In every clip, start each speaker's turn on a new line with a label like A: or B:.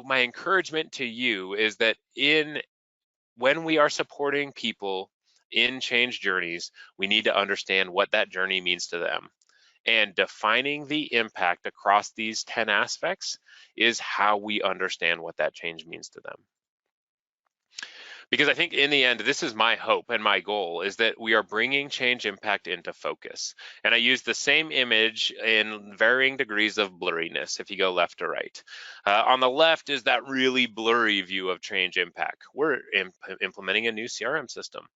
A: my encouragement to you is that when we are supporting people in change journeys, we need to understand what that journey means to them. And defining the impact across these 10 aspects is how we understand what that change means to them. Because I think in the end, this is my hope and my goal, is that we are bringing change impact into focus. And I use the same image in varying degrees of blurriness if you go left to right. On the left is that really blurry view of change impact. We're implementing a new CRM system.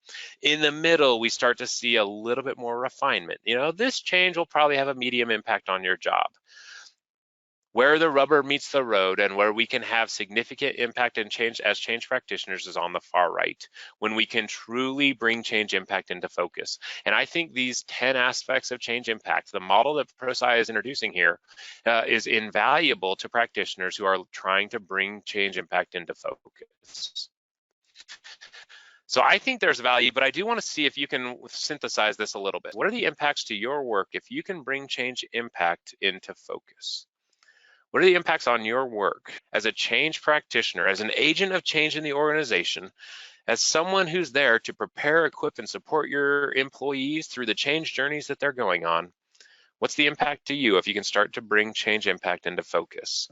A: In the middle, we start to see a little bit more refinement. This change will probably have a medium impact on your job. Where the rubber meets the road and where we can have significant impact and change as change practitioners is on the far right, when we can truly bring change impact into focus. And I think these 10 aspects of change impact, the model that Prosci is introducing here, is invaluable to practitioners who are trying to bring change impact into focus. So I think there's value, but I do want to see if you can synthesize this a little bit. What are the impacts to your work if you can bring change impact into focus? What are the impacts on your work as a change practitioner, as an agent of change in the organization, as someone who's there to prepare, equip, and support your employees through the change journeys that they're going on? What's the impact to you if you can start to bring change impact into focus?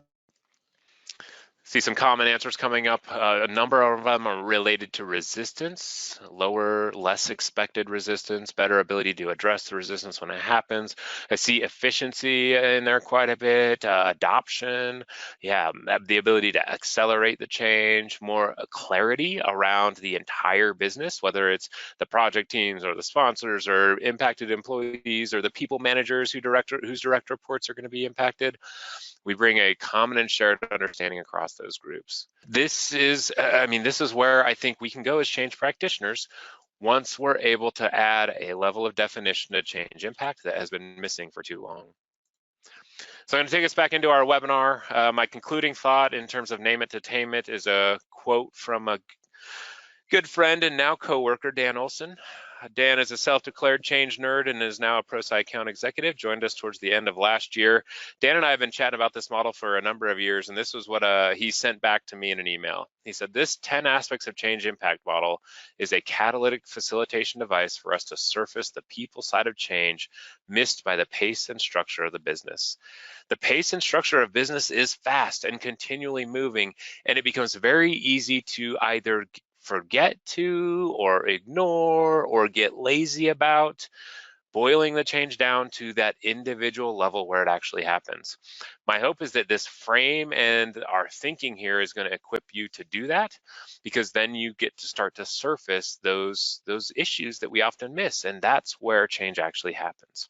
A: See some common answers coming up. A number of them are related to resistance, lower, less expected resistance, better ability to address the resistance when it happens. I see efficiency in there quite a bit, adoption, the ability to accelerate the change, more clarity around the entire business, whether it's the project teams or the sponsors or impacted employees or the people managers whose direct reports are going to be impacted. We bring a common and shared understanding across those groups. This is where I think we can go as change practitioners once we're able to add a level of definition to change impact that has been missing for too long. So I'm going to take us back into our webinar. My concluding thought in terms of name it to tame it is a quote from a good friend and now coworker, Dan Olson. Dan is a self-declared change nerd and is now a Prosci account executive, joined us towards the end of last year. Dan and I have been chatting about this model for a number of years, and this was what he sent back to me in an email. He said, this 10 aspects of change impact model is a catalytic facilitation device for us to surface the people side of change missed by the pace and structure of the business. The pace and structure of business is fast and continually moving, and it becomes very easy to either forget to or ignore or get lazy about, boiling the change down to that individual level where it actually happens. My hope is that this frame and our thinking here is going to equip you to do that, because then you get to start to surface those issues that we often miss, and that's where change actually happens.